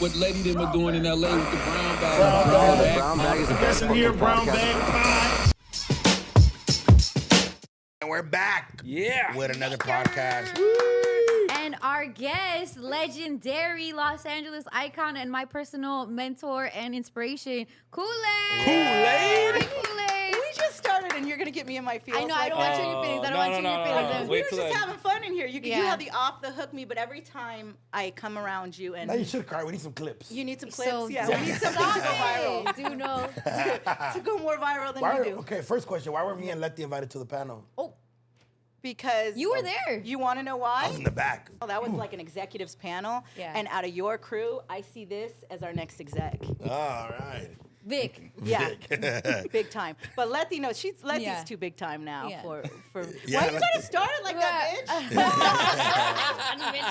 what Letty them are doing in LA with the brown bag. Brown bag is the best in here. Brown bag. And we're back. Yeah. With another podcast. And our guest, legendary Los Angeles icon and my personal mentor and inspiration, Kool-Aid. Kool-Aid? Hi, Kool-Aid. We just started and you're going to get me in my feelings. I know, I don't want you in your feelings. I don't want you in your feelings. We were just having fun in here. You Yeah. have the off the hook me, but every time I come around you and Now you should cry. We need some clips. you need some clips. So We need something to go viral. Do know. To go more viral than you do. Okay, first question. Why were me and Letty invited to the panel? Oh, Because you were there. You want to know why? I was in the back. Well, that was like an executives panel. Yeah. And out of your crew, I see this as our next exec. All right. Vic. Yeah, big time. But Letty knows Letty's Yeah. too big time now Yeah. for. Yeah, Why you Letty- gotta start it like that, bitch?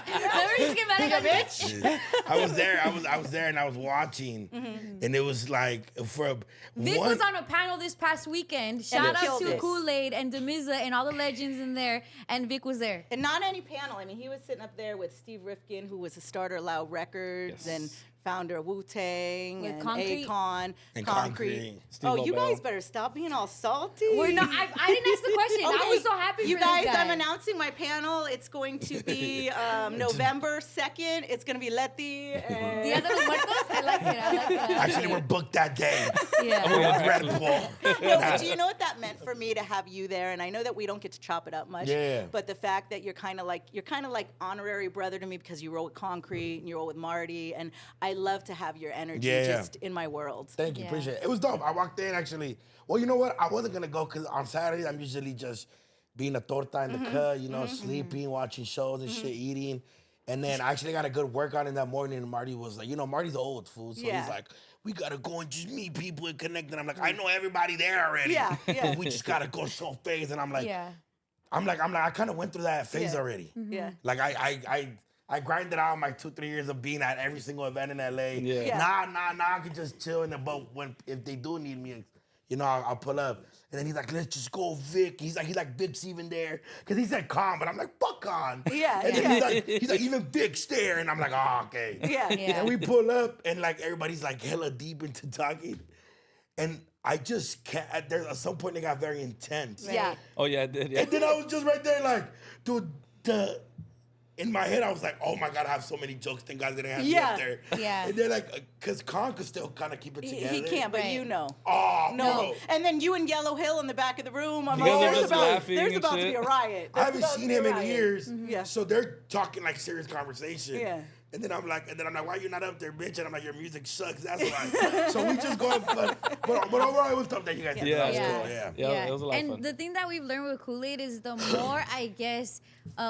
Remember you get mad at that bitch? I was there. I was there, and I was watching, and it was like for Vic one. was on a panel this past weekend. Shout out killed to it. Kool-Aid and Demiza and all the legends in there. And Vic was there. And not any panel. I mean, he was sitting up there with Steve Rifkin, who was a starter of Loud Records and founder of Wu-Tang With and Concrete? Akon. And Concrete. Steve You Lobel. guys better stop being all salty. We're not. I didn't ask the question. I was so happy You for guys, this guy. I'm announcing my panel. It's going to be November 2nd. It's going to be Letty. And Dia de los Muertos? I like it. I like it. Actually, we're booked that day. Yeah. With Red Bull. No, but do you know what that meant for me to have you there? And I know that we don't get to chop it up much. Yeah. But the fact that you're kind of like honorary brother to me because you roll with Concrete and you roll with Marty, and I love to have your energy just in my world. Thank you, Yeah. appreciate it. It was dope. I walked in actually. Well, you know what? I wasn't gonna go because on Saturdays I'm usually just being a torta in the cut, you know, sleeping, watching shows and shit, eating. And then I actually got a good workout in that morning, and Marty was like, Marty's old fool, so he's like, we gotta go and just meet people and connect. And I'm like, I know everybody there already. Yeah. But we just gotta go show face. And I'm like, Yeah. I kind of went through that phase already. Yeah. Like I grinded out my 2-3 years of being at every single event in LA. Yeah. Nah, I can just chill in the boat if they do need me, I'll pull up. And then he's like, let's just go, Vic. He's like, Vic's even there. Cause he said Con, but I'm like, fuck Con. Yeah, And then he's like, even Vic's there. And I'm like, oh, okay. Yeah. And we pull up and like everybody's like hella deep into talking. And I just can't, at some point they got very intense. Yeah. Oh, yeah, I did. Yeah. And then I was just right there like, dude, in my head, I was like, oh my God, I have so many jokes. Thank God they didn't have me up there. Yeah. And they're like, because Con could still kind of keep it together. He can't, but Right. you know. Oh, No. And then you and Yellow Hill in the back of the room. I'm You guys like, are just laughing there's and about to shit. be a riot. I haven't seen him in years. Yeah. So they're talking like serious conversation. Yeah. And then I'm like, why you not up there, bitch? And I'm like, your music sucks. That's why. So we just go, but overall, it was tough that you guys did. Yeah. That was Yeah. cool, yeah. Yeah, it was a lot of and fun. the thing that we've learned with Kool-Aid is the more, I guess,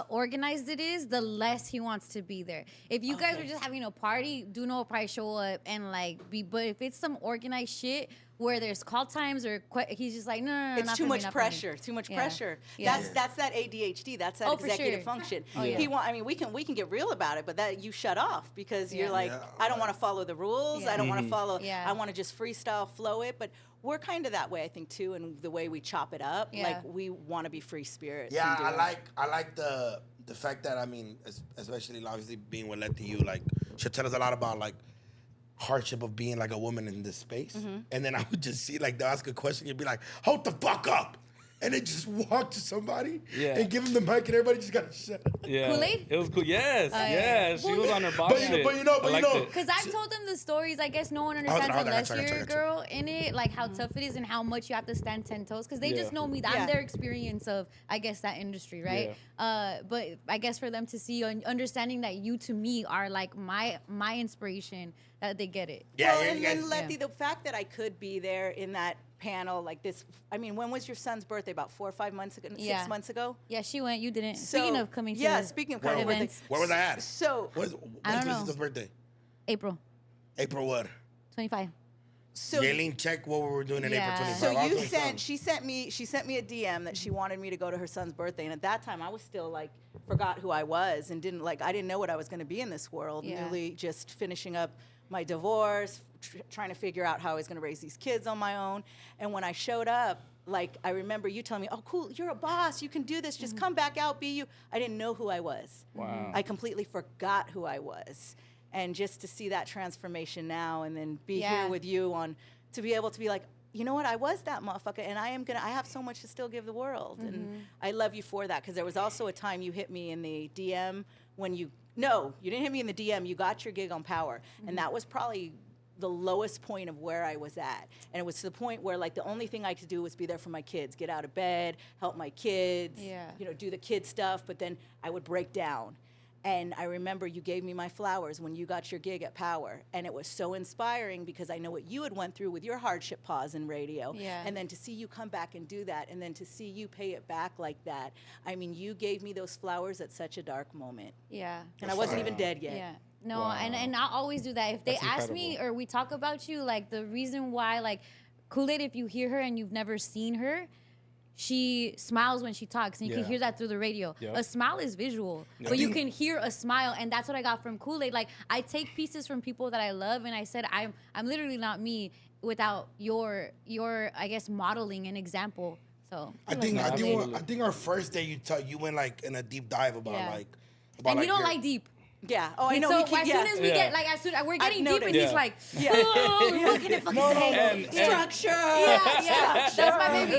organized it is, the less he wants to be there. If you guys were just having a party, DoKnow will probably show up and like be. But if it's some organized shit where there's call times or he's just like, no, It's not too for me, much not for me. pressure. Too much Yeah. pressure. Yeah. That's that ADHD. That's that Oh, for executive sure. function. Oh, yeah. We can get real about it, but that you shut off because you're Yeah. like, Yeah. I don't want to follow the rules. I don't want to follow. Yeah. I want to just freestyle flow it. But we're kind of that way, I think, too, in the way we chop it up. Yeah. Like we want to be free spirits. Yeah, and do I it. like the fact that, I mean, especially obviously being with Letty, you like, she'll tell us a lot about like hardship of being like a woman in this space. And then I would just see like they'll ask a question, you'd be like, hold the fuck up. And then just walk to somebody and give them the mic and everybody just gotta shut up. Yeah. Kool-Aid? It was cool. Yes, yeah. She was on her boss shit. But you know, I liked it. Because I've told them the stories. I guess no one understands hold on, unless I got you, you're a girl in it, like how tough it is and how much you have to stand 10 toes. Because they Yeah. just know me. I'm their experience of, I guess, that industry, right? But I guess for them to see and understanding that you, to me, are like my inspiration, that they get it. Yeah, Well, yeah, and yeah. then Letty, the fact that I could be there in that panel like this. I mean, when was your son's birthday? About 4 or 5 months ago? Yeah. 6 months ago? Yeah, she went. You didn't. So- Speaking of coming to speaking of coming to events, Where was I at? So When's I don't know. Lisa's birthday? April April what? 25. Yaelin, check what we were doing in Yeah. April 25. So I was you doing sent, something. she sent me a DM that she wanted me to go to her son's birthday, and at that time I was still like forgot who I was and I didn't know what I was going to be in this world. Yeah. Newly just finishing up my divorce, trying to figure out how I was going to raise these kids on my own. And when I showed up, like I remember you telling me, "Oh, cool, you're a boss. You can do this. Just come back out, be you." I didn't know who I was. Wow. I completely forgot who I was. And just to see that transformation now, and then be Yeah. here with you to be able to be like, you know what, I was that motherfucker, and I have so much to still give the world. And I love you for that, because there was also a time you hit me in the DM when you didn't hit me in the DM, you got your gig on Power. And that was probably the lowest point of where I was at. And it was to the point where, like, the only thing I could do was be there for my kids, get out of bed, help my kids, do the kid stuff, but then I would break down. And I remember you gave me my flowers when you got your gig at Power. And it was so inspiring, because I know what you had went through with your hardship pause in radio. Yeah. And then to see you come back and do that, and then to see you pay it back like that. I mean, you gave me those flowers at such a dark moment. Yeah. And I wasn't even dead yet. Yeah. No, Wow. and I always do that. If they That's ask me incredible. or we talk about you, like the reason why, like Kool-Aid, if you hear her and you've never seen her, she smiles when she talks, and you can Yeah. hear that through the radio. Yep. A smile is visual, Yep. but you can hear a smile, and that's what I got from Kool-Aid. Like, I take pieces from people that I love, and I said I'm literally not me without your I guess modeling and example. So I think Absolutely. I think our first day you went like in a deep dive about Yeah. like about and you don't your- like deep. Yeah. Oh, I know. So we keep, as soon as we Yeah. get like we're getting deep, noticed. and he's Yeah. like, Yeah. oh, what can it fucking No, no, say? no. And- structure. Yeah, that's my baby.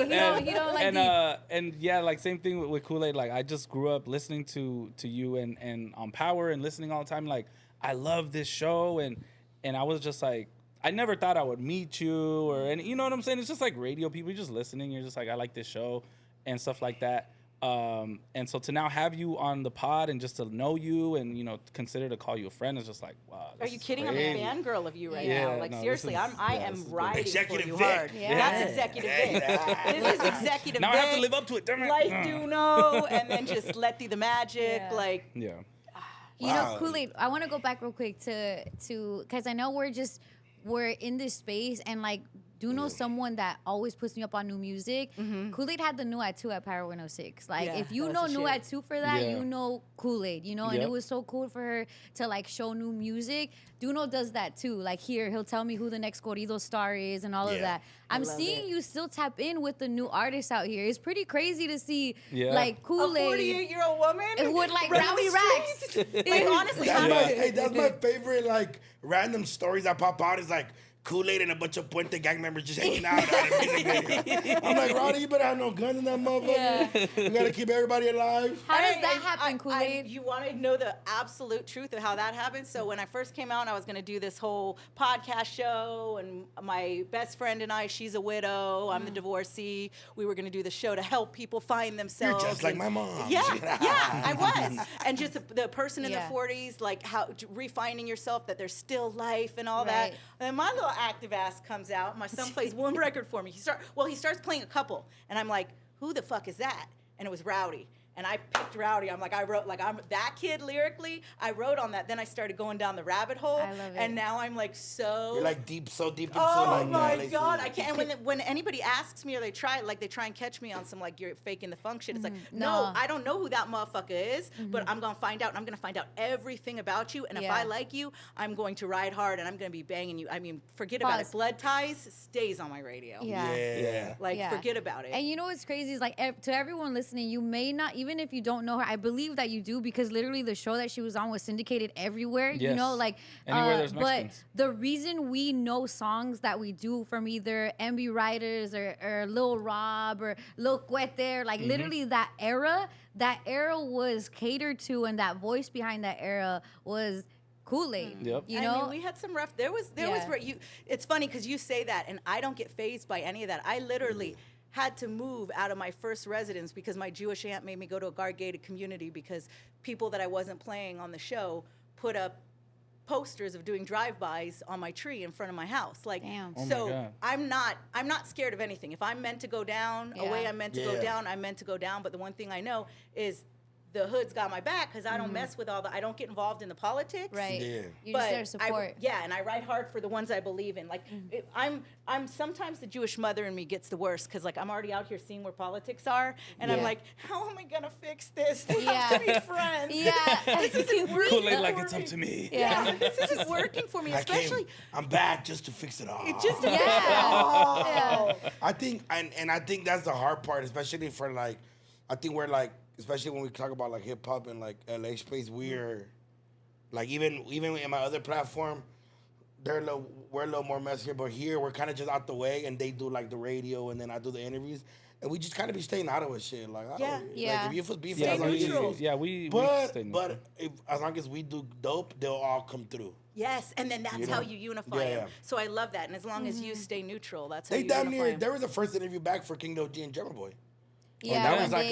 You don't like and deep. and yeah, like same thing with Kool-Aid. Like, I just grew up listening to you and on Power and listening all the time. Like, I love this show, and I was just like, I never thought I would meet you or any, you know what I'm saying? It's just like radio people, you're just listening. You're just like, I like this show and stuff like that. And so to now have you on the pod and just to know you and, consider to call you a friend is just like, wow. Are you kidding? I'm a fangirl of you right Yeah, now. Like, no, seriously, this is- I yeah, am this is good. riding Executive for you Vic. hard. Yeah. That's executive Vic. This is executive Now Vic. I have to live up to it. Damn it. Like DoKnow, and then just Letty the Magic. Yeah. Like, Yeah. You Wow. know, Kool-Aid, I want to go back real quick to because I know we're in this space, and like, do know someone that always puts me up on new music. Kool-Aid had the new at 2 at Power 106. Like, Yeah, if you that know was the new shit. at 2 for that, Yeah. you know Kool-Aid, and Yep. it was so cool for her to like show new music. Duno does that too. Like, he'll tell me who the next Corrido star is and all of Yeah. that. I'm love seeing it. you still tap in with the new artists out here. It's pretty crazy to see Yeah. like a Kool-Aid 48-year-old woman with like running Rowdy the Racks. streets. Like, honestly, That's my favorite like random stories that pop out is like Kool-Aid and a bunch of Puente gang members just hanging out at a music video. I'm like, Roddy, you better have no gun in that motherfucker. You gotta keep everybody alive. How does Hey, that and happen, Kool-Aid? You want to know the absolute truth of how that happened? So when I first came out, and I was going to do this whole podcast show, and my best friend and I, she's a widow, I'm the divorcee. We were going to do the show to help people find themselves. You're just like and- my mom. Yeah, I was. And just the person in Yeah. the 40s, like how refining yourself, that there's still life and all that. Right. And then my little active ass comes out. My son plays one record for me. He starts playing a couple, and I'm like, who the fuck is that? And it was Rowdy. And I picked Rowdy. I'm like, I'm that kid lyrically. I wrote on that. Then I started going down the rabbit hole. I love it. And now I'm like so. You're like so deep into Oh like my like, God! I can't. And when anybody asks me or they try and catch me on some like you're faking the funk shit, it's like no, No. I don't know who that motherfucker is, but I'm gonna find out. And I'm gonna find out everything about you. And if Yeah. I like you, I'm going to ride hard and I'm gonna be banging you. I mean, forget about Pause. it. Blood Ties stays on my radio. Yeah. Yeah. Like Yeah. forget about it. And you know what's crazy is like to everyone listening, you may not, even if you don't know her, I believe that you do, because literally the show that she was on was syndicated everywhere. You Yes. know, like Anywhere there's but Mexicans. the reason we know songs that we do from either MB Writers or Lil Rob or Lil Cuete, like literally that era was catered to, and that voice behind that era was Kool-Aid. Yep. You I know, mean, we had some rough. There was Yeah. where you. It's funny because you say that, and I don't get fazed by any of that. I literally had to move out of my first residence because my Jewish aunt made me go to a guard-gated community because people that I wasn't playing on the show put up posters of doing drive-bys on my tree in front of my house. Like, Damn. Oh my so God. I'm not scared of anything. If I'm meant to go down, a way Yeah. I'm meant to go Yeah. down, I'm meant to go down. But the one thing I know is the hood's got my back because I don't mess with all the. I don't get involved in the politics. right? Yeah. You're just there to support. And I ride hard for the ones I believe in. Like I'm sometimes the Jewish mother in me gets the worst because like I'm already out here seeing where politics are, and I'm Yeah. like, how am I gonna fix this? They Yeah. have to be friends. Yeah. this isn't working. Kool-Aid like for it's up to me. Yeah, this isn't working for me, especially. I'm back just to fix it all. Just Yeah. Yeah. I think and I think that's the hard part, especially for like I think we're like especially when we talk about like hip hop and like LA space, we're Like even in my other platform, we're a little more messier, but here we're kind of just out the way, and they do like the radio, and then I do the interviews, and we just kind of be staying out of it shit. Like, I Yeah. don't, Yeah. Like, if you feel beef, Stay as long as you- neutral. Yeah, we But stay neutral. as long as we do dope, they'll all come through. Yes, and then that's You know? how you unify Yeah, them. yeah. So I love that, and as long as you stay neutral, that's how They you damn unify near. 'em. They were the first interview back for King OG and German Boy. Yeah, that when was like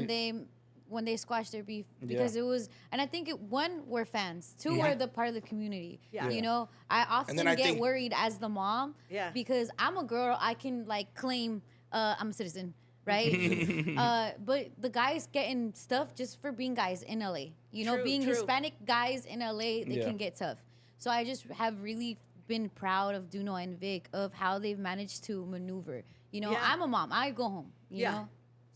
they a- when they squashed their beef because Yeah. it was, and I think one we're fans, two Yeah. we're the part of the community. Yeah. You know, I often then I get think- worried as the mom. Yeah. Because I'm a girl, I can like claim I'm a citizen, right? But the guys getting stuff just for being guys in LA. You know, True, being true. Hispanic guys in LA, they Yeah. can get tough. So I just have really been proud of DoKnow and Vic of how they've managed to maneuver. You know, Yeah. I'm a mom. I go home. You Yeah. know,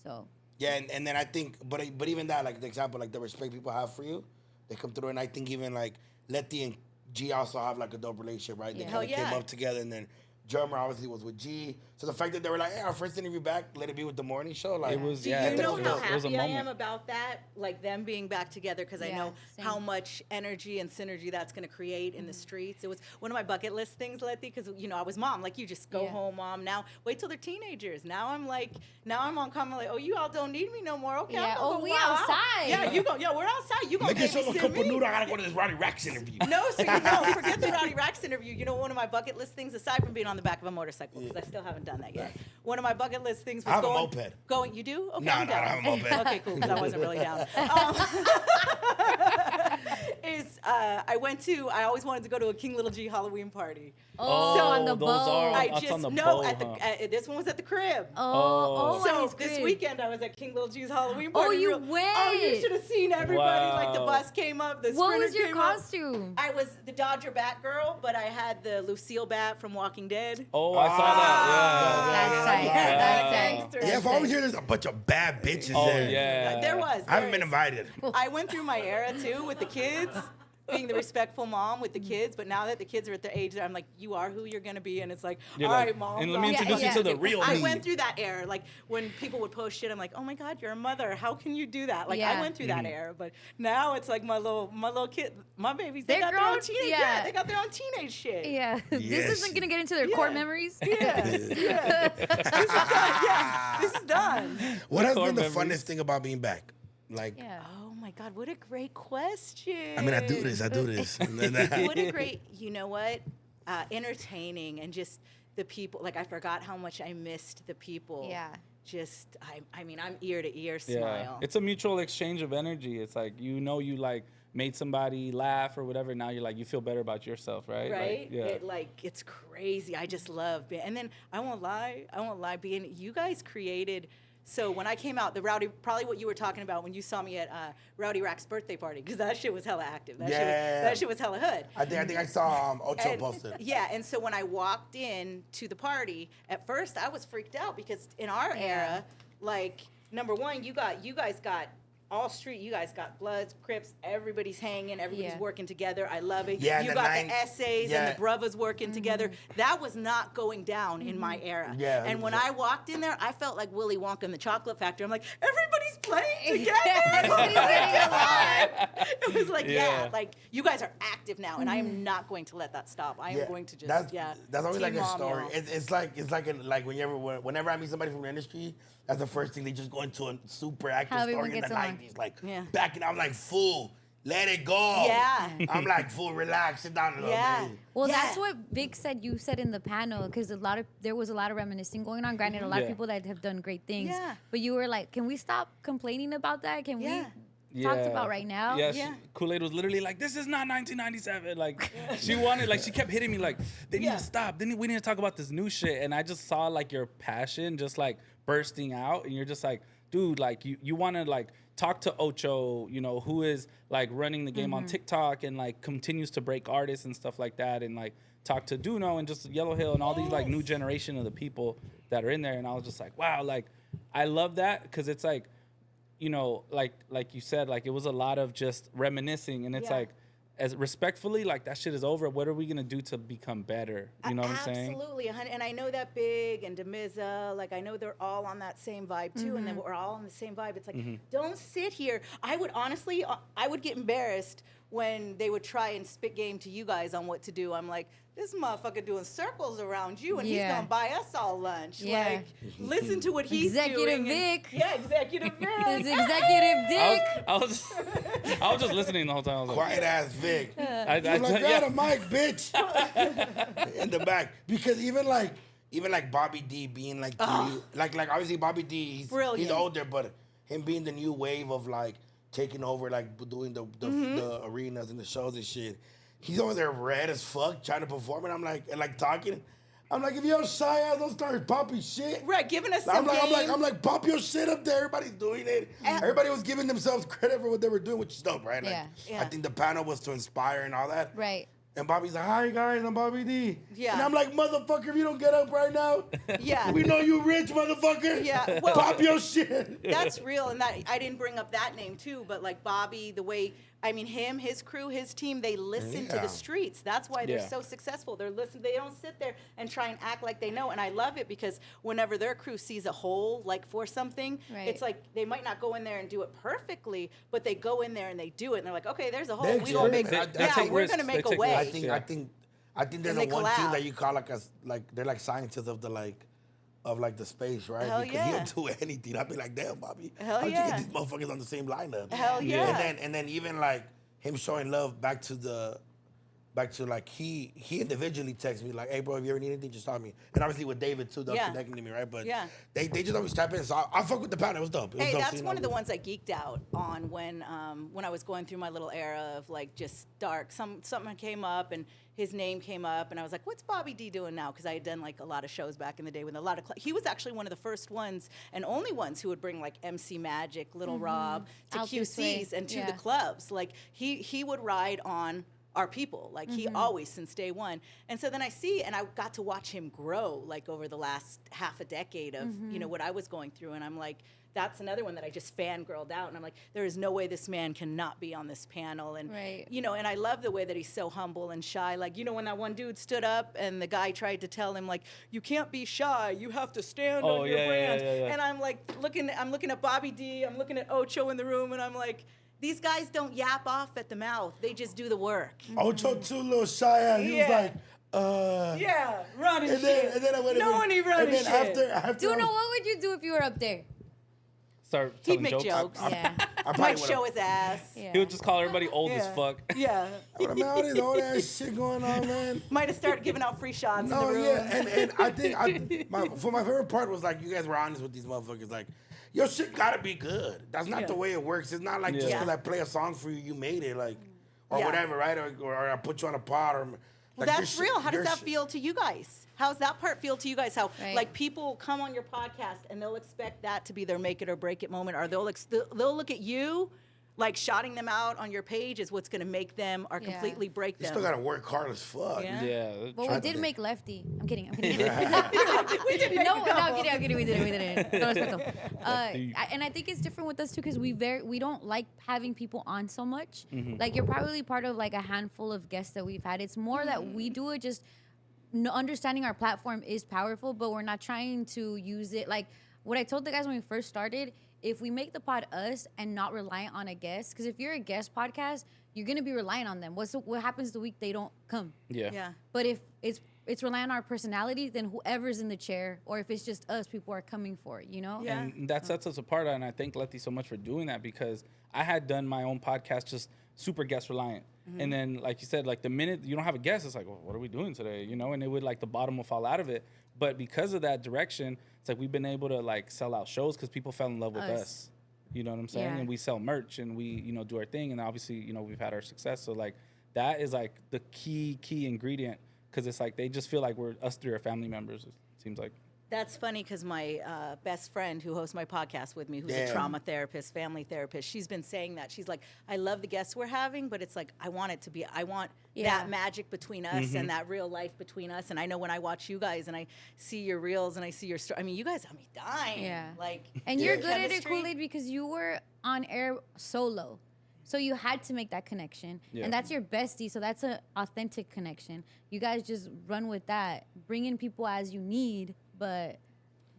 so. Yeah, and then I think, but even that, like the example, like the respect people have for you, they come through, and I think even like Letty and G also have like a dope relationship, right? They Yeah. kind of Hell yeah. came up together, and then Drummer obviously was with G. So the fact that they were like, hey, our first interview back, let it be with the morning show, like It was- Do yeah, you that know was how dope. It was a happy I moment. am about that? Like them being back together, because I Yeah, know same. how much energy and synergy that's going to create in the streets. It was one of my bucket list things, Letty, because I was mom. Like, you just go Yeah. home, mom. Now wait till they're teenagers. Now I'm on comment like, oh, you all don't need me no more. Okay, Yeah, I'm gonna oh, go we wild out. outside. Yeah, you go. Yeah, we're outside. You gonna Make it so babysit couple me? noodle. I gotta go to this Roddy Rax interview. No, so forget the Roddy Rax interview. You know, one of my bucket list things, aside from being on the back of a motorcycle, because I still haven't done that yet. One of my bucket list things was I have a going. moped. Going, you do? Okay, No, I'm no, I down. don't have a moped. Okay, cool, because I wasn't really down. I always wanted to go to a King Little G Halloween party. Oh, Oh, on the those boat. are- I that's just, on the no, boat, at the, huh? this one was at the crib. Oh, at So his this crib. weekend I was at King Little G's Halloween Oh, party. you Oh, you went. should have seen everybody. Like the Wow. bus came up, the What sprinter was your came up. costume? I was the Dodger Batgirl, but I had the Lucille Bat from Walking Dead. Oh, I saw that. That's tight. Yeah. That's Gangster. tight. Yeah, if I was here, there's a bunch of bad bitches Yeah. Oh there. yeah. There was. I haven't there been is. invited. I went through my era too with the kids, being the respectful mom with the kids. But now that the kids are at the age that I'm like, you are who you're gonna be, and it's like, You're all like, right, mom. and let me blah, introduce blah, you blah. to the real I me. went through that era. Like when people would post shit, I'm like, oh my god, you're a mother. How can you do that? Like I Yeah. went through that era, but now it's like my little kid, my babies. They They're got their own grown, teenage. yeah. Yeah, they got their own teenage shit. Yeah, Yes. this isn't gonna get into their Yeah. core memories. Yeah, yeah. This is done. Yeah, this is done. What has Core been the memories. funnest thing about being back? Like, Yeah. Oh my god, what a great question. I mean, I do this. What a great, you know what? Entertaining and just the people. Like I forgot how much I missed the people. Yeah. Just I mean, I'm ear to ear Yeah. smile. It's a mutual exchange of energy. It's like you like made somebody laugh or whatever. Now you're like you feel better about yourself, right? right? Like, yeah. It's crazy. I just love being, and then I won't lie, being, you guys created, so when I came out, the Rowdy, probably what you were talking about when you saw me at Rowdy Rack's birthday party, because that shit was hella active. That shit was hella hood. I think I saw Ocho And- posted. Yeah, and so when I walked in to the party, at first I was freaked out because in our era, like number one, you guys got all street. You guys got Bloods, Crips. Everybody's hanging. Everybody's Yeah. working together. I love it. Yeah, you the got nine- the essays yeah. and the brothers working together. That was not going down in my era. Yeah, And when 100%. I walked in there, I felt like Willy Wonka in the Chocolate Factory. I'm like, everybody's playing together. Everybody's getting along. It was like, Yeah. like you guys are active now, and I am not going to let that stop. I am going to just, That's always like team a mom story. y'all. It's like whenever I meet somebody from the industry, that's the first thing they just go into a super active How everyone story in the gets along. '90s, like Yeah. back and I'm like, fool, let it go. Yeah. I'm like, fool, relax, sit down a little Yeah. bit. Well, Yeah. that's what Vic said. You said in the panel because there was a lot of reminiscing going on. Granted, a lot of Yeah. people that have done great things. Yeah. But you were like, can we stop complaining about that? Can Yeah. we talk about right now? Yeah, Yeah. Kool-Aid was literally like, "This is not 1997." Like, she wanted, like, she kept hitting me like, "They need Yeah. to stop. We need to talk about this new shit." And I just saw like your passion just like bursting out, and you're just like, dude, like you want to like talk to Ocho, who is like running the game on TikTok and like continues to break artists and stuff like that, and like talk to DoKnow and just Yellow Hill and all these like new generation of the people that are in there. And I was just like, wow, like I love that because it's like, like you said, like it was a lot of just reminiscing, and it's Yeah. like, as respectfully, like that shit is over. What are we gonna do to become better? You know what I'm saying? Absolutely, and I know that Big and Demiza, like I know they're all on that same vibe too, and then we're all on the same vibe. It's like, don't sit here. I would honestly, I would get embarrassed when they would try and spit game to you guys on what to do, I'm like, this motherfucker doing circles around you, and he's gonna buy us all lunch. Yeah. Like, listen to what he's Executive doing. Vic. Yeah, Executive Vic. His executive dick. I was just listening the whole time. I was like, Quiet ass Vic. I, I'm like, yeah. grab a mic, bitch. In the back. Because even like Bobby D being like the new, like obviously Bobby D, he's Brilliant. older, but him being the new wave of like taking over, like doing the arenas and the shows and shit. He's over there red as fuck trying to perform, and I'm like, and like talking. I'm like, if you're shy ass, don't start popping shit. Right, giving us I'm some game. I'm like, pop your shit up there. Everybody's doing it. Everybody was giving themselves credit for what they were doing, which is dope, right? Like, Yeah. I think the panel was to inspire and all that. Right. And Bobby's like, hi guys, I'm Bobby D. Yeah. And I'm like, motherfucker, if you don't get up right now, Yeah. we know you rich, motherfucker. Yeah, well- Pop your shit. That's real, and that I didn't bring up that name too, but like Bobby, the way him, his crew, his team, they listen to Yeah. the streets. That's why they're Yeah. so successful. They're listening. They don't sit there and try and act like they know. And I love it because whenever their crew sees a hole like for something, Right. it's like they might not go in there and do it perfectly, but they go in there and they do it. And they're like, okay, there's a hole. They We gonna make. experiment. They take we're risks. gonna make They a take way. risks. I think there's And a they one team collab. that you call like they're like scientists of the the space, right? Hell because yeah. he'll do anything. I'd be like, damn, Bobby. Hell How'd yeah. you get these motherfuckers on the same lineup? Hell yeah. And then even like him showing love back to like he individually texts me like, hey bro, if you ever need anything, just tell me. And obviously with David too, they're Yeah. connecting to me, right? But Yeah. they just always tap in. So I fuck with the panel. It was dope. It was Hey, dope that's seeing one all of the this. ones I geeked out on when I was going through my little era of like just dark. Something came up and his name came up, and I was like, "What's Bobby D doing now?" Because I had done like a lot of shows back in the day with a lot of. He was actually one of the first ones and only ones who would bring like MC Magic, Little Rob to Out this way. QCs and to Yeah. the clubs. Like he would ride on our people, like he always since day one. And so then I got to watch him grow like over the last half a decade of what I was going through, and I'm like, that's another one that I just fangirled out, and I'm like, there is no way this man cannot be on this panel, and Right. and I love the way that he's so humble and shy. Like when that one dude stood up and the guy tried to tell him like, you can't be shy, you have to stand on your brand, and I'm like looking at Bobby D, I'm looking at Ocho in the room, and I'm like, these guys don't yap off at the mouth, they just do the work. Ocho too little shy ass. He was Yeah. like, Yeah, running and shit. then I went no one even running and then shit. after Do you know what would you do if you were up there? Start He'd telling make jokes. jokes. Yeah. I probably Might would've- show his ass. Yeah. He would just call everybody old as Yeah. fuck. Yeah. I would have all this old ass shit going on, man. Might have started giving out free shots in the No, room. yeah, and I think my favorite part was like you guys were honest with these motherfuckers. Like, your shit gotta be good. That's not Yeah. the way it works. It's not like just Yeah. because I play a song for you, you made it, like, or Yeah. whatever, right? Or I put you on a pod, or Well, like, your that's shit- real. How does your that shit- feel to you guys? How's that part feel to you guys? How Right. like people come on your podcast and they'll expect that to be their make it or break it moment, or they'll look at you like shouting them out on your page is what's going to make them or Yeah. completely break You them. still gotta work hard as fuck. Yeah. Yeah. But we Try did to- make Lefty. I'm kidding. I'm kidding. We did make No, a no, I'm couple. kidding. We didn't. No respeto. Lefty. And I think it's different with us too because we don't like having people on so much. Mm-hmm. Like you're probably part of like a handful of guests that we've had. It's more that we do it just understanding our platform is powerful, but we're not trying to use it. Like what I told the guys when we first started, if we make the pod us and not reliant on a guest, because if you're a guest podcast, you're gonna be relying on them. What happens the week they don't come? Yeah. Yeah. But if it's relying on our personality, then whoever's in the chair, or if it's just us, people are coming for it, you know? Yeah. And that sets us apart. And I thank Letty so much for doing that because I had done my own podcast just super guest reliant. And then, like you said, like the minute you don't have a guest, it's like, well, what are we doing today? You know, and it would like the bottom will fall out of it. But because of that direction, it's like we've been able to like sell out shows because people fell in love with us. You know what I'm saying? Yeah. And we sell merch and we, do our thing. And obviously, we've had our success. So like that is like the key ingredient because it's like they just feel like we're us three are family members. It seems like. That's funny because my best friend who hosts my podcast with me, who's a Damn. trauma therapist, family therapist, she's been saying that. She's like, I love the guests we're having, but it's like, I want Yeah. that magic between us and that real life between us. And I know when I watch you guys and I see your reels and I see your story, I mean, you guys have me dying. Yeah. Like, And you're Yeah. good at it, Chemistry. Kool-Aid, because you were on air solo. So you had to make that connection. Yeah. And that's your bestie, so that's an authentic connection. You guys just run with that. Bring in people as you need, but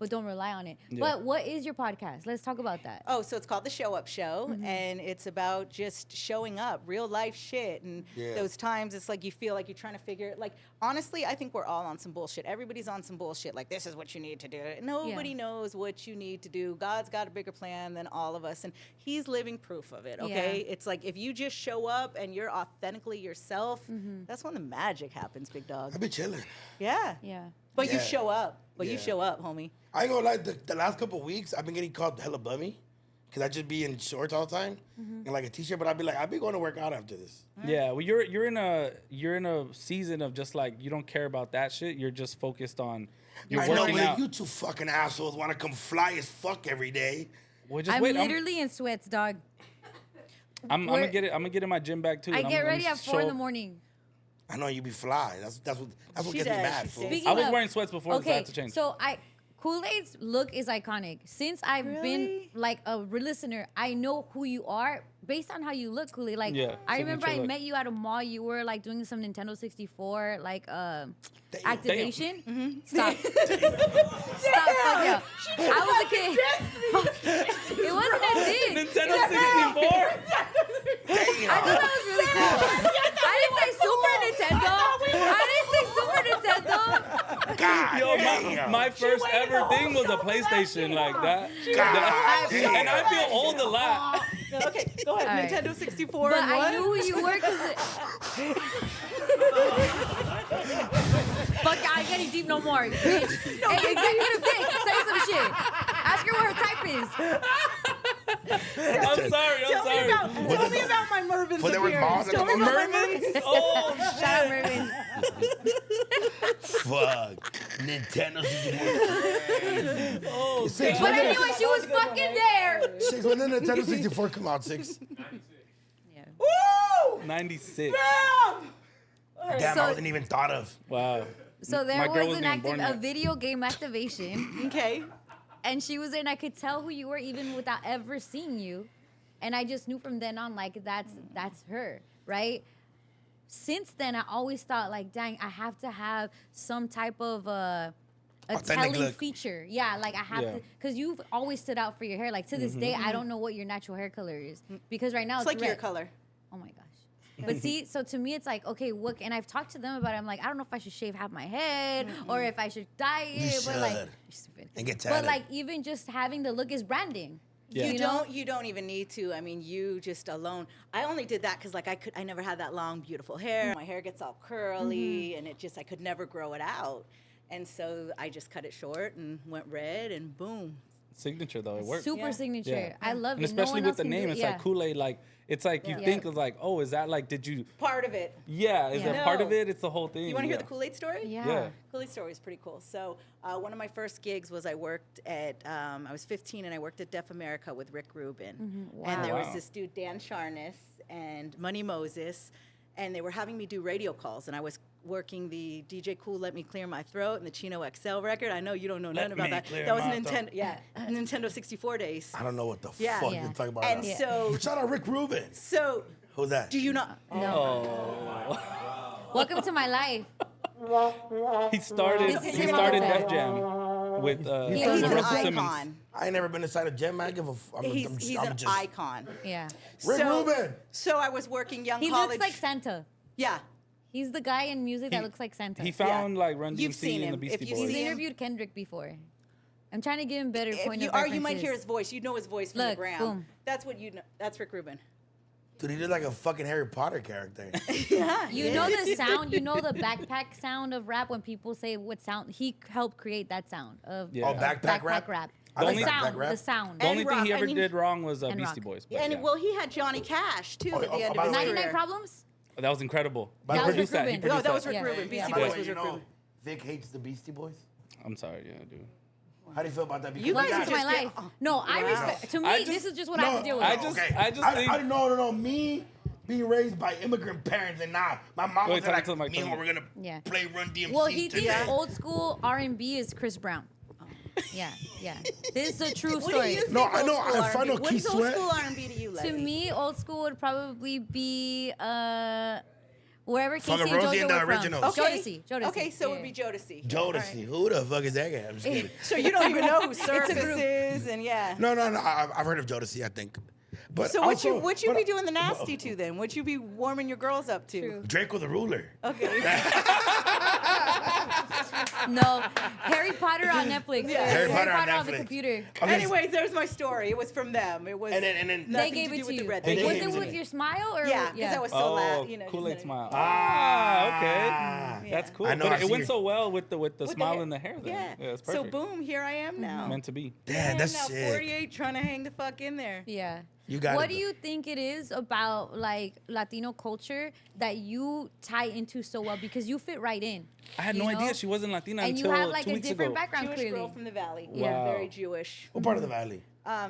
but don't rely on it. Yeah. But what is your podcast? Let's talk about that. Oh, so it's called The Show Up Show, and it's about just showing up, real life shit. And those times it's like you feel like you're trying to figure it. Like, honestly, I think we're all on some bullshit. Everybody's on some bullshit. Like, this is what you need to do. Nobody knows what you need to do. God's got a bigger plan than all of us, and He's living proof of it, okay? Yeah. It's like if you just show up and you're authentically yourself, that's when the magic happens, big dog. I be chilling. Yeah. Yeah. But you Yeah. show up. But you Yeah. show up, homie. I ain't gonna lie, the last couple of weeks, I've been getting called hella bummy. Because I just be in shorts all the time and like a t-shirt, but I'll be like, I'll be going to work out after this. Yeah, well, you're in a season of just like you don't care about that shit. You're just focused on you're I know, working but out. you two fucking assholes want to come fly as fuck every day. Well, just I'm wait. literally in sweats, dog. I'm gonna get it. I'm gonna get in my gym bag too. I and get I'm ready gonna at 4 in show- the morning. I know you be fly. That's what She gets me does, mad. she Fool. says. Speaking I was of- wearing sweats before, so I Okay, had to change. so Kool-Aid's look is iconic. Since I've been Really? like a real listener, I know who you are based on how you look, Kool-Aid. Like Yeah, I remember I signature look. met you at a mall. You were like doing some Nintendo 64 like activation. Stop. Stop. Fuck yeah. I was a kid. It wasn't that big. Nintendo 64. I thought that was really cool. I didn't say Super Nintendo. I didn't say Super Nintendo. God Yo, damn. my first waited ever the thing whole was a show for that PlayStation shit, like huh? that. God damn. And I feel old a lot. Okay, go ahead. All right. Nintendo 64 But and I what? knew who you were because. Fuck, I ain't getting deep no more, bitch. Hey, executive dick, say some shit. Ask her what her type is. I'm sorry. Tell me about my Mervin's For there were appearance. malls at Tell the me about my Mervyn's? Mervin's. Oh Shout out, Mervin. Fuck. Nintendo 64. Oh, Six, But when did- anyway, she was fucking there. Six, when did Nintendo 64 come out? 6? Yeah. Woo! 96. Damn, So- I wasn't even thought of. Wow. So there My girl was wasn't an even born a yet. video game activation, Okay. and she was there, and I could tell who you were even without ever seeing you, and I just knew from then on, like that's her, right? Since then, I always thought, like, dang, I have to have some type of a Authentic telling look. feature. Yeah, like I have Yeah. to, because you've always stood out for your hair. Like to this day, I don't know what your natural hair color is because right now It's it's like red. your color. Oh my gosh. But see, so to me, it's like, okay, what? And I've talked to them about it. I'm like, I don't know if I should shave half my head or if I should dye You it. But like, should. you're stupid. And get But tatted. like, even just having the look is branding. Yeah. You don't even need to. I mean, you just alone. I only did that because like I never had that long beautiful hair. My hair gets all curly and I could never grow it out. And so I just cut it short and went red and boom. Signature though, it worked. Super Yeah. signature. Yeah. I love And it. especially no one with the else can name, do it. it's Yeah. like Kool-Aid. Like it's like you Yeah. think of like, oh, is that like? Did you? Part of it. Yeah, is Yeah. that part of No. it? It's the whole thing. You want to hear yeah. the Kool-Aid story? Yeah. Yeah. Kool-Aid story is pretty cool. So one of my first gigs was I worked at, I was 15 and I worked at Deaf America with Rick Rubin. And there was Wow. this dude, Dan Charnas and Money Moses, and they were having me do radio calls. And I was working the DJ Khool Let Me Clear My Throat and the Chino XL record. I know you don't know nothing about Me that. Clear That was My Nintendo, yeah, Nintendo 64 days. I don't know what the Yeah. fuck Yeah. you're talking about. And now. so, Shout out Rick Rubin. so Who's that? do you not? No. Welcome to my life. He started. This is He his started mother. Def Jam with Yeah, He's he's with an Russell Simmons. icon. I ain't never been inside a gym, man. I give a I'm He's I'm an just, icon. Yeah. Rick Rubin. So I was working young He college. looks like Santa. Yeah. He's the guy in music that looks like Santa. He found like Run You've DMC seen and the him. Beastie If you've Boys. He's seen him- interviewed Kendrick before. I'm trying to give him better If point you of are, references. you might hear his voice. You know his voice from the Look, ground. boom. That's what you know. That's Rick Rubin. Dude, he did like a fucking Harry Potter character. Yeah. You know the sound, you know the backpack sound of rap when people say what sound, he helped create that sound of, Yeah. of Oh, backpack rap? The I like backpack sound, rap. the sound. The only And thing rock. he ever And he- did wrong was and Beastie rock. Boys. but And yeah. well, he had Johnny Cash too Oh, at the end by of his the way- 99 career. Problems? That was incredible. That He was produced Rick that. He Rubin. No, produced that was that. Rick Yeah. Rubin. Beastie Yeah, by Boys the way, was you Rick know, Rubin. Vic hates the Beastie Boys. I'm sorry, yeah, dude. How do you feel about that? You Welcome guys to my just get- life. No, I Wow. respect, to me, I just- this is just what I have to deal with. I just think- I no. Me being raised by immigrant parents and now my mom Wait, was talk like, to the mic, me and talk to we're the gonna Yeah. play Run DMC Well, he today. thinks old school R&B is Chris Brown. Yeah. This is a true What do story. you think No, I know, old school if I R&B? know What Keith is old Sweat- school R&B to you, Letty? To me, old school would probably be Wherever Casey Fucking and Rosie JoJo and the were from. originals. Jodeci. Okay, so it would be Jodeci. Jodeci. Who the fuck is that guy? I'm just kidding. So you don't even know who Surface group. is, and yeah. No. I've heard of Jodeci, I think. But So also, what you be doing the nasty to then? What you be warming your girls up to? True. Draco the Ruler. Okay. No, Harry Potter on Netflix. Yeah. Harry Potter on on the Netflix. computer. Okay, Anyways, there's my story. It was from them. It was. And then They nothing gave to it do to with the you. red. They They Was gave gave it it with to your smile or? Yeah, because I was so loud. You know, Kool-Aid just- smile. Ah, Okay. That's cool. I know, I But see it went your- so well with the With smile hair. and the hair. Then. Yeah. It's So perfect. boom, here I am now. Meant to be. Damn, that's now sick. 48, trying to hang the fuck in there. Yeah. You got What it, do you think it is about like Latino culture that you tie into so well because you fit right in? I had you no know? idea she wasn't Latina And until you have like 2 a weeks different ago. background Jewish clearly. girl from the valley. Wow. Yeah, very Jewish. What part of the valley?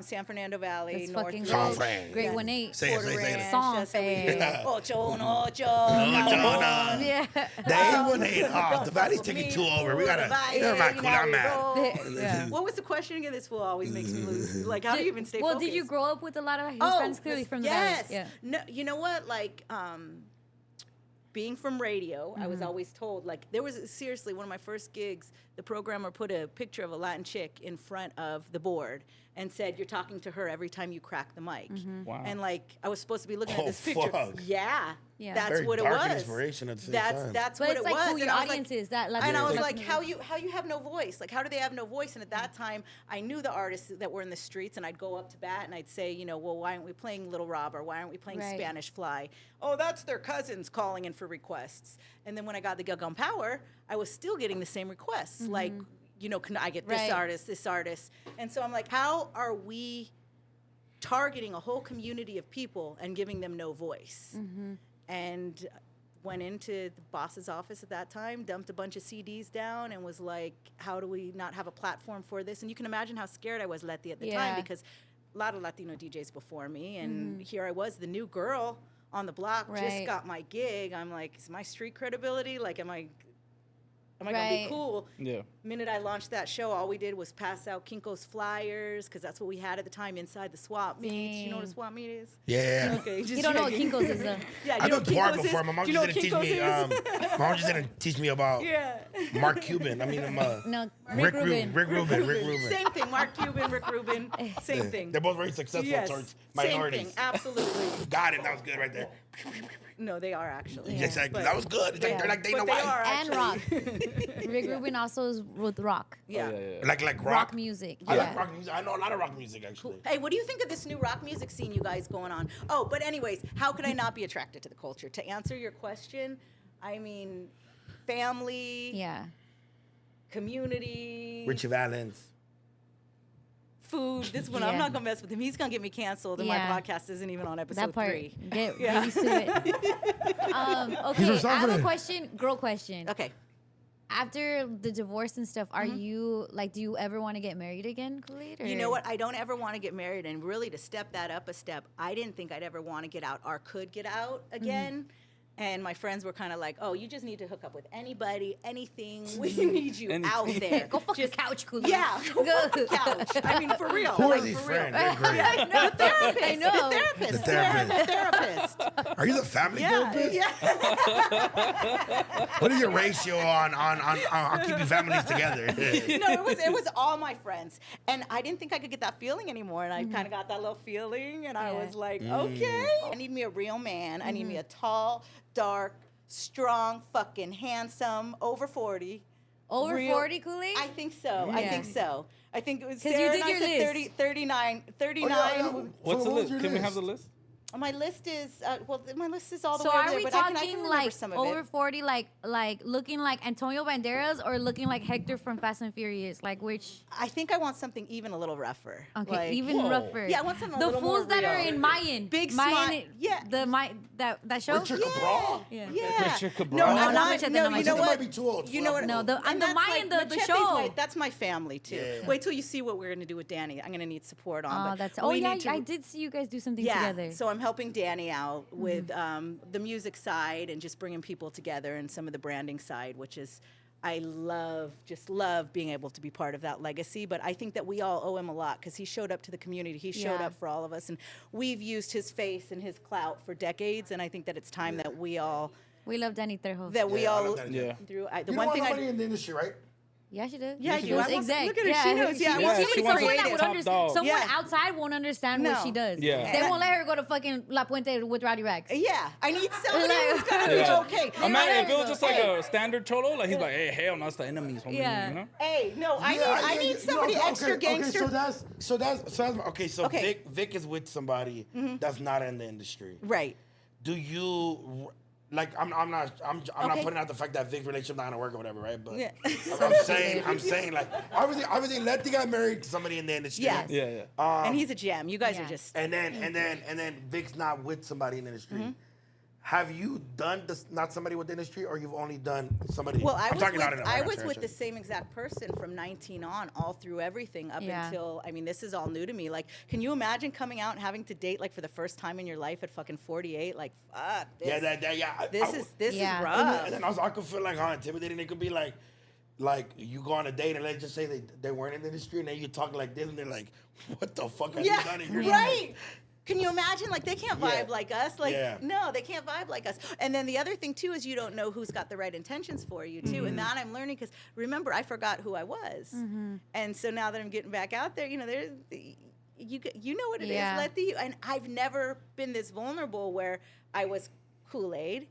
San Fernando Valley, Let's North fucking San go. Ridge, Fran. Grade Yeah. 1-8. Say it, Porter say it, say it. Ranch, Song that's how we- fan. Ocho, no, ocho, no. Yeah. The A18. Oh, the valley's taking two over. We gotta. Never mind, cool. I'm mad. Yeah. What was the question again? This fool always makes me lose. Like, how do you even stay Well, focused? did you grow up with a lot of Hispanics clearly from the yes. valley? Yeah. No, you know what? Like, being from radio, I was always told, like, there was seriously one of my first gigs. The programmer put a picture of a Latin chick in front of the board and said, "You're talking to her every time you crack the mic." Wow. And like, I was supposed to be looking Oh, at this picture. fuck. Yeah. Yeah. That's Very what it dark and was. inspiration at the same that's time. that's But what it's it like was. who your And I was audience like, is. That and I was Latino like, community. how you have no voice? Like, how do they have no voice? And at that time, I knew the artists that were in the streets, and I'd go up to bat and I'd say, you know, well, why aren't we playing Little Rob, or why aren't we playing Right. Spanish Fly? Oh, that's their cousins calling in for requests. And then when I got the gig on Power, I was still getting the same requests, like, you know, can I get this Right. artist, this artist? And so I'm like, how are we targeting a whole community of people and giving them no voice? And went into the boss's office at that time, dumped a bunch of CDs down, and was like, how do we not have a platform for this? And you can imagine how scared I was, Letty, at the time, Yeah. because a lot of Latino DJs before me, and here I was, the new girl on the block, just Right. got my gig. I'm like, is my street credibility, like, am I gonna be Right. cool? Yeah. Minute I launched that show, all we did was pass out Kinko's flyers, because that's what we had at the time inside the swap meets. You know what a swap meet is? Yeah. Okay, just You don't know what Kinko's is though. Yeah, I've you know been what poor Kinko's before. is? My mom Do you know just what didn't teach me. Kinko's is? My mom just didn't teach me about Yeah. Mark Cuban. I mean, No, Rick Rubin. Rubin. Rick Rubin. Same thing. Mark Cuban, Rick Rubin, same thing. They're both very successful Yes, towards same minorities. thing. Absolutely. Got it. That was good right there. No, they are actually. Yeah, exactly. But- That was good. It's like, they're like but Dana they White. are And actually. rock. Rick Rubin also is with rock. Yeah. Oh, yeah. Like rock. Rock music. I Yeah. like rock music. I know a lot of rock music actually. Hey, what do you think of this new rock music scene you guys going on? Oh, but anyways, how could I not be attracted to the culture? To answer your question, I mean, family, Yeah. community, Richie Valens. food. This one, I'm Yeah. not gonna mess with him. He's gonna get me canceled, and Yeah. my podcast isn't even on episode That part. 3. Get Yeah. used to it. Okay, He's a I have a sovereign. question. Girl question. Okay. After the divorce and stuff, are you like? Do you ever want to get married again, Khalid? You know what? I don't ever want to get married, and really to step that up a step, I didn't think I'd ever want to get out or could get out again. And my friends were kind of like, "Oh, you just need to hook up with anybody, anything. We need you out Anything. there. Go fuck just the couch, Khalid. Yeah, go fuck the couch. I mean, for real. Who are like, these for real. friends? They're great. I know. The therapist. I know. The therapist. The Sarah, therapist. the therapist. Are you the family Yeah, therapist? yeah. What is your ratio on keeping families together? No, it was all my friends, and I didn't think I could get that feeling anymore. And I kind of got that little feeling, and I Yeah. was like, okay, I need me a real man. I need me a tall, dark, strong, fucking handsome, over 40. Over real- 40, Khalid? I think so. I Yeah. think so. I think it was 'Cause you Sarah did and I your said list. 30, 39. 39. What's So the what was list? your Can we list? have the list? My list is my list is all the So way over are there, we but I can talking remember like some of over it. 40, like looking like Antonio Banderas or looking like Hector from Fast and Furious? Like which? I think I want something even a little rougher. Okay, Like, even Whoa. rougher. Yeah, I want something a the little more fools that are real. in Mayan. Big Mayan, smile- yeah. that show. Richard Cabral? Yeah. Yeah. Richard Cabral. No, No, I'm not not. Richard, No, no, you know Machete what? might be too old You for know that what? fool. No, the And the that's Mayan, the Machete's show. that's my family too. Yeah. Wait till you see what we're gonna do with Danny. I'm gonna need support on. Oh, but that's. we Oh yeah, need to- I did see you guys do something Yeah, together. so I'm helping Danny out with the music side and just bringing people together and some of the branding side, which is I just love being able to be part of that legacy. But I think that we all owe him a lot because he showed up to the community. He showed Yeah. up for all of us, and we've used his face and his clout for decades. And I think that it's time that we all We love Danny Trejo. that we Yeah, I all love Danny Yeah. through. The You one don't thing want I nobody in the industry, right? Yeah, she did. Yeah, she you was want- exec. look at her, she knows, yeah. She, Well, she she needs wants someone to that be would top understand. dog. Someone Yeah. outside won't understand what No. she does. Yeah. They won't let her go to fucking La Puente with Rowdy Rags. Yeah, I need somebody Like- who's gonna Yeah. be okay. Imagine if it was just like Hey. a standard cholo, like he's like, hey, hell no, it's the enemies, homie, Yeah. you know? Hey, no, I need somebody extra gangster. So that's okay. So Okay. Vic is with somebody that's not in the industry. Right. Do you like? I'm not Okay. putting out the fact that Vic relationship not gonna work or whatever, right? But Yeah. I'm saying like obviously Letty got married to somebody in the industry. Yes. Yeah, yeah. And he's a gem. You guys Yeah. are just. And then Vic's not with somebody in the industry. Have you done this, not somebody with the industry, or you've only done somebody? Well, I I'm was talking with, out in a I right was answer, with the actually. same exact person from 19 on, all through everything up Yeah. until. I mean, this is all new to me. Like, can you imagine coming out and having to date like for the first time in your life at fucking 48? Like, fuck. This, Yeah. This Yeah. is And rough. then also, I could feel like how intimidating it could be. Like you go on a date and let's just say they weren't in the industry, and then you talk like this, and they're like, "What the fuck have you done in your life?" Right. Can you imagine? Like, they can't vibe Yeah. like us. Like, Yeah. no, they can't vibe like us. And then the other thing, too, is you don't know who's got the right intentions for you, too. And that I'm learning because, remember, I forgot who I was. And so now that I'm getting back out there, you know, you know what it is, Yeah. Letty. And I've never been this vulnerable where I was Kool-Aid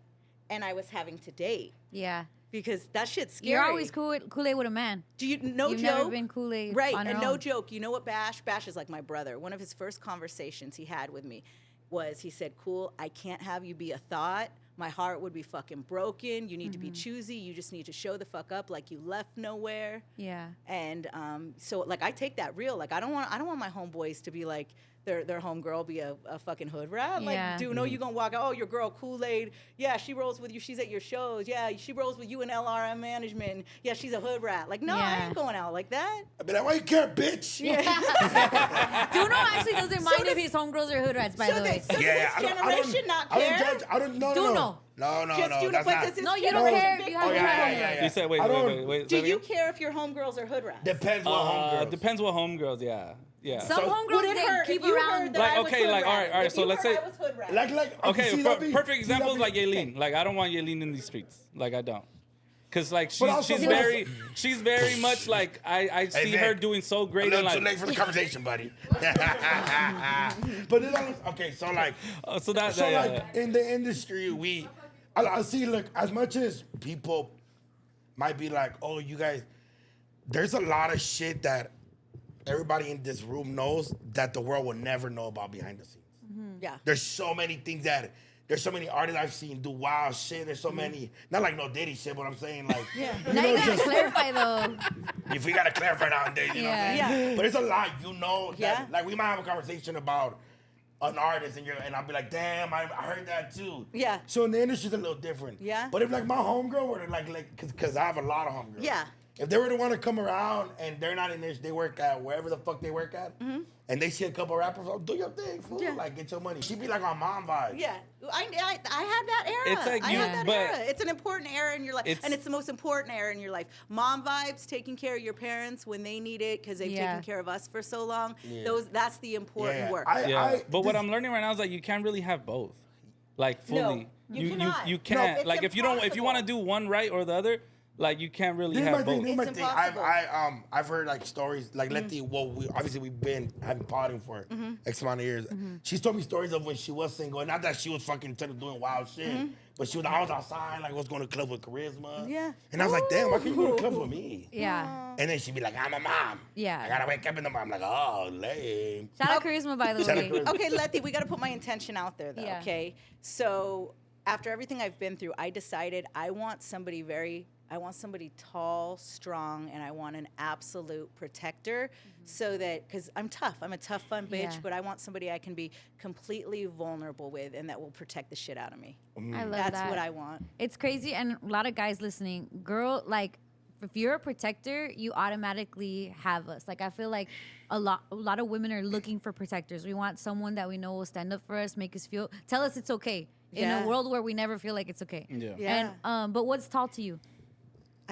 and I was having to date. Yeah. Because that shit's scary. You're always Kool-Aid with a man. Do you no You've joke? never been Kool-Aid right? on And your no own. joke. You know what Bash is like my brother. One of his first conversations he had with me was he said, "Cool, I can't have you be a thought. My heart would be fucking broken. You need to be choosy. You just need to show the fuck up like you left nowhere." Yeah. And so like I take that real. Like I don't want my homeboys to be like their homegirl be a fucking hood rat. Like, Yeah. dude, no, you gonna walk out, oh, your girl Kool-Aid. Yeah, she rolls with you. She's at your shows. Yeah, she rolls with you in LRM management. Yeah, she's a hood rat. Like, no, I Yeah. ain't going out like that. I'd be like, "Why you care, bitch?" Duno actually doesn't mind if does- his homegirls are hood rats, by so the way. does this generation not I care? don't judge. I don't. No, Do no, know. no. Just do That's but not. does this No, you don't generation care if big you have homegirls? yeah. You said, wait, I don't- wait. Do say you again? care if your homegirls are hood rats? Depends what homegirls. Depends what homegirls, yeah. Yeah. Some So- homegirls Would it they hurt keep if you around. heard that Like, I was okay, hood like, all rat? right, If so you let's heard say- I was hood rat. Like Okay, see, that'd be- perfect see, example is that'd like be- Yaelin. Like, I don't want Yaelin in these streets. Like, I don't. Cause like But also- she's very much like I see Vic, her doing so A great little and too late like for the conversation, buddy. But okay, so like, so that so yeah, like yeah. in the industry, I see. Look, as much as people might be like, "Oh, you guys," there's a lot of shit that everybody in this room knows that the world will never know about behind the scenes. Yeah. There's so many things that. There's so many artists I've seen do wild shit. There's so many, not like no Diddy shit, but I'm saying like, Now you gotta clarify though. if we gotta clarify now and then, you know what I'm saying? Yeah. But there's a lot, you know, that, Yeah. like we might have a conversation about an artist and I'll be like, damn, I heard that too. Yeah. So in the industry's a little different. Yeah. But if like my homegirl were to like, cause I have a lot of homegirls. Yeah. If they were to want to come around and they're not in this, they work at wherever the fuck they work at, and they see a couple rappers, oh, do your thing, fool. Mm-hmm. Yeah. Like, get your money. She'd be like on mom vibes. Yeah, I had that era. It's like I you- had that but era. It's an important era in your life, it's- and it's the most important era in your life. Mom vibes, taking care of your parents when they need it because they've Yeah. taken care of us for so long. Yeah. That's the important Yeah. work. Yeah, but what this- I'm learning right now is that you can't really have both, like fully. you cannot. You No, can't. it's like if you want to impossible. do one right or the other, like you can't really This is have my thing. both. This is my It's thing. impossible. I've heard like stories like Letty. Well, we've been having potting for X amount of years. She's told me stories of when she was single, and not that she was fucking doing wild shit, but she was I was outside, like I was going to clubs with Charisma. Yeah. And I was like, damn, why can't you go to clubs with me? Yeah. And then she'd be like, I'm a mom. Yeah. I gotta wake up in the morning. I'm like, oh, lame. Shout out Charisma, by the Shout out way. Charisma. Okay, Letty, we got to put my intention out there, though. Yeah. Okay, so after everything I've been through, I decided I want somebody tall, strong, and I want an absolute protector, so that because I'm tough, I'm a tough, fun bitch, Yeah. but I want somebody I can be completely vulnerable with, and that will protect the shit out of me. I love That's that. what I want. It's crazy, and a lot of guys listening, girl, like if you're a protector, you automatically have us. Like I feel like a lot of women are looking for protectors. We want someone that we know will stand up for us, make us feel, tell us it's okay. In Yeah. a world where we never feel like it's okay. Yeah. Yeah. And but what's tall to you?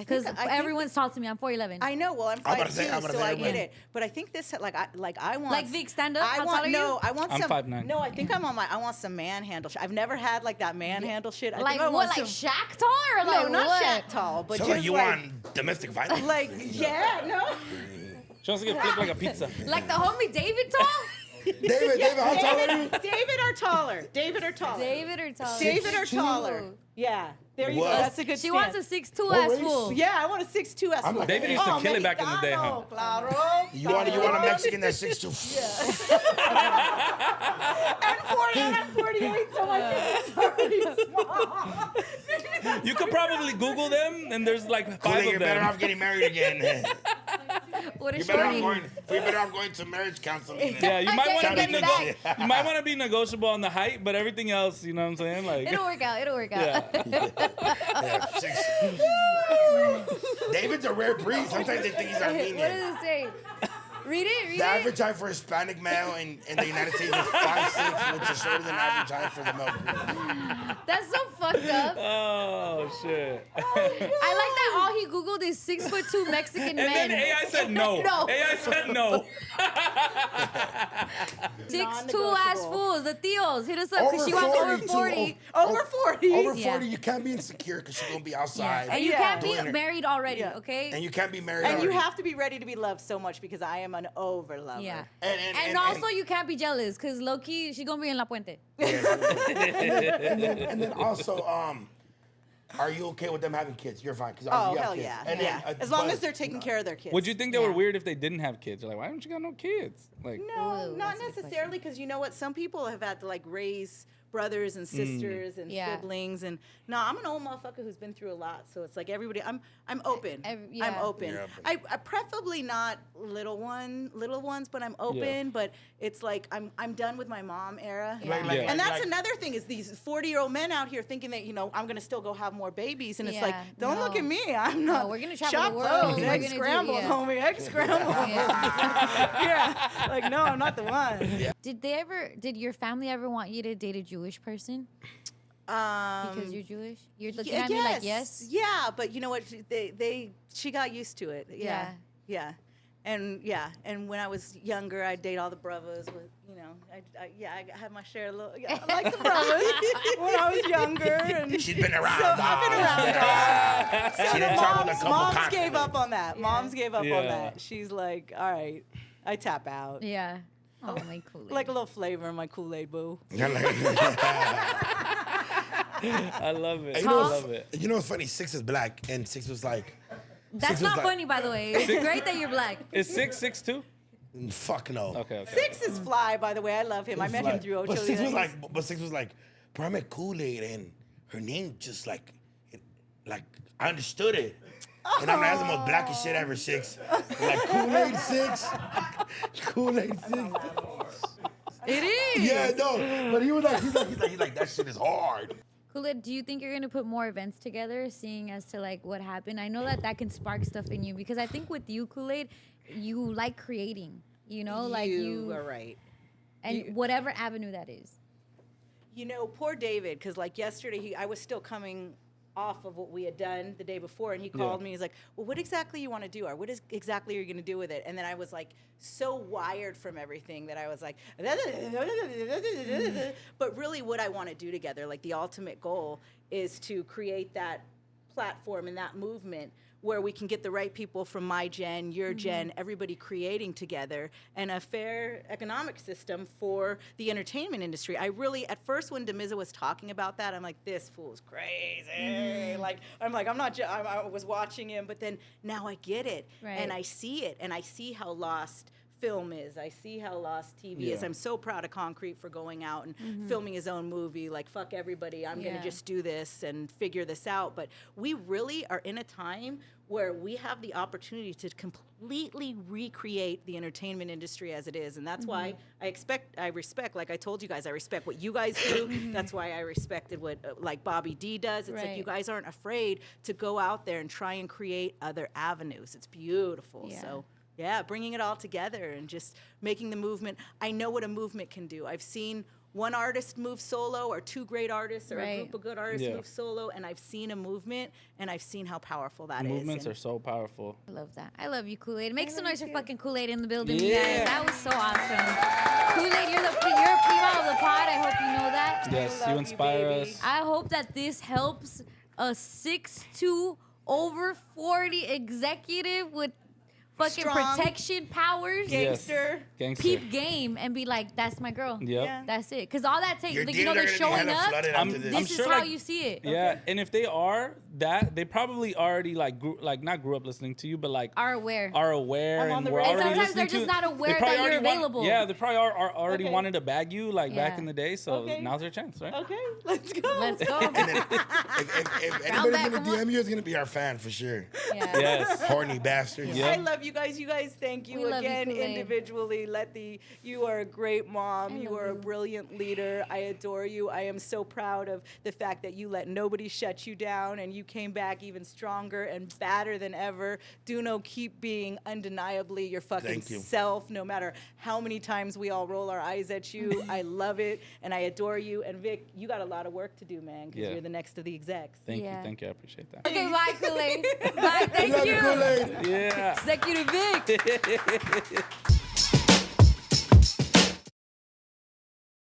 Because think everyone's taught to me I'm 4'11. I know. Well, I'm I'm about 5'2", to say- I'm about to so say I everyone. get it. But I think this, I want. Like, Vic, stand up. I How want tall are you? I want I'm some. 5'9". No, I think I want some manhandle. I've never had like that manhandle shit. I Like think I what? want Like some, Shaq tall or no, like not what? Shaq tall, but So just like you want domestic violence? like yeah, no. She wants to get flipped like a pizza. Like the homie David tall? David, how tall are you? David or taller. David or taller. David or taller? David or taller. Yeah. There you What? go. That's a good She stance. wants a 6'2" What ass race? fool. Yeah, I want a 6'2" ass. I'm like- David used to kill it back in the day, huh? Mexicano, claro. You want a Mexican that's 6'2"? I'm 40 and I'm 48, so my dick is already small. You could probably Google them, and there's like 5 Kool-Aid, of you're better them. off getting married again. What a You're better shorty. off going to marriage counseling. Yeah, you might want to Get be it back. you might want to be negotiable on the height, but everything else, you know what I'm saying? Like, It'll work out. It'll work out. yeah. Yeah, 6. David's a rare breed. Sometimes they think he's What Armenian. does it say? Read it. Read The it. average height for a Hispanic male in the United States is 5'6", which is shorter than average height for the male group. That's so fucked up. Oh shit. I like that all he Googled is 6'2" Mexican And men. then AI said no. No. AI said no. 6'2" ass Non-negotiable. fools, the Theos. Hit us up because she wants over 40. Over 40. Over 40, Yeah. you can't be insecure because she's going to be Yeah. outside. And you Yeah. can't be Doing it. married already, Yeah. okay? And you can't be married And you already. have to be ready to be loved so much because I am an over lover. Yeah. And also, you can't be jealous because low key, she gonna be in La Puente. and then also, are you okay with them having kids? You're fine because Oh, you have hell kids. yeah. And yeah. then, As long but- as they're taking care of their kids. Would you think they were Yeah. weird if they didn't have kids? You're like, why don't you got no kids? Like, No, Ooh, not that's a good necessarily, because you know what? Some people have had to like raise brothers and sisters and Yeah. siblings, and no, I'm an old motherfucker who's been through a lot. So it's like everybody. I'm open. I'm yeah. open. You're I preferably not little ones, but I'm open. But it's like I'm done with my mom era. Like- Yeah. And that's like- another thing is these 40-year-old men out here thinking that I'm gonna still go have more babies, and it's like Yeah, don't look no. at me. I'm not. we're gonna travel shop the world. closed, We're egg gonna do- scrambled, yeah. homie, egg scrambled. Yeah, like no, I'm not the one. Did your family ever want you to date a Jewish person? Because you're Jewish? You're looking at me like, yes? Yeah, but you know what? She got used to it. Yeah. Yeah. And when I was younger, I'd date all the brothers with, I had my share of little, I like the brothers when I was younger. And She's been around. so I've been around. dog. So She the done traveled a couple moms continents. gave up on that. Moms gave up on Yeah. that. She's like, all right, I tap out. Yeah. Oh, my cool. Like a little flavor in my Kool-Aid, boo. I love it. I You know, love it. you know what's funny? 6 is black, and 6 was like, That's Six was not like- funny, by the way. It's great that you're black. Is 6'2"? fuck no. Okay. 6 is fly, by the way. I love him. I met him through Ocho. But 6 was Días. like, bro, I met Kool-Aid, and her name just like I understood it. And I'm the most blackest shit ever, 6. Like Kool-Aid 6. Kool-Aid 6. It is. Yeah, no. But he's like, that shit is hard. Kool-Aid, do you think you're gonna put more events together, seeing as to like what happened? I know that can spark stuff in you because I think with you, Kool-Aid, you like creating. You are right. and whatever avenue that is. Poor David, because like yesterday, I was still coming off of what we had done the day before, and he called me. He's like, "Well, what exactly you want to do, or exactly are you going to do with it?" And then I was like, so wired from everything that I was like, but really, what I want to do together, like the ultimate goal, is to create that platform and that movement where we can get the right people from my gen, your gen, everybody creating together, and a fair economic system for the entertainment industry. I really, at first when Demiza was talking about that, I'm like, this fool's crazy. I was watching him, but then now I get it. Right. And I see it, and I see how lost film is. I see how lost TV is. Yeah. I'm so proud of Concrete for going out and filming his own movie. Like, fuck everybody. I'm going Yeah. to just do this and figure this out. But we really are in a time where we have the opportunity to completely recreate the entertainment industry as it is. And that's why I respect, like I told you guys, I respect what you guys do. That's why I respected what like Bobby D does. It's like Right. you guys aren't afraid to go out there and try and create other avenues. It's beautiful. Yeah. So yeah, bringing it all together and just making the movement. I know what a movement can do. I've seen one artist move solo or two great artists or a Right. group of good artists Yeah. move solo, and I've seen a movement, and I've seen how powerful that is. Movements And are so powerful. I love that. I love you, Kool-Aid. Make some love noise for you. fucking Kool-Aid in the building, you guys. Yeah. That was so awesome. Kool-Aid, you're a primo of the pod. I hope you know that. Yes, love you you, inspire baby. us. I hope that this helps a 6'2", over 40 executive with fucking Strong. protection powers. Yes. Gangster. Gangster. Peep game and be like, that's my girl. Yep. Yeah. That's it. Because all that takes, Your like, DMs you know, are they're gonna be showing hella up. flooded I'm- after this. This sure, is how like- you see it. Yeah, and if they are that, they probably already not grew up listening to you, but like Are aware. are aware I'm on and the we're radio. already And sometimes listening they're just to not they aware probably that you're already want- available. Yeah, they probably are already Okay. wanted to bag you like back Yeah. in the day. So Okay. now's their chance, right? Okay, let's go. Let's go. If back, anybody's gonna come on. DM you, it's gonna be our fan for sure. Yeah. Yes. Horny bastards. Yeah. I love you guys. You guys, thank you We love you, again Kool-Aid. individually. Letty, you are a great mom. I You love are a you. brilliant leader. I adore you. I am so proud of the fact that you let nobody shut you down and you came back even stronger and badder than ever. DoKnow, keep being undeniably your fucking Thank you. self, no matter how many times we all roll our eyes at you. I love it and I adore you. And Vic, you got a lot of work to do, man, because Yeah. you're the next of the execs. Thank Yeah. you, thank you. I appreciate that. Okay, bye, Kool-Aid. Bye, thank Love you, you. Kool-Aid. Yeah. Executive Vic.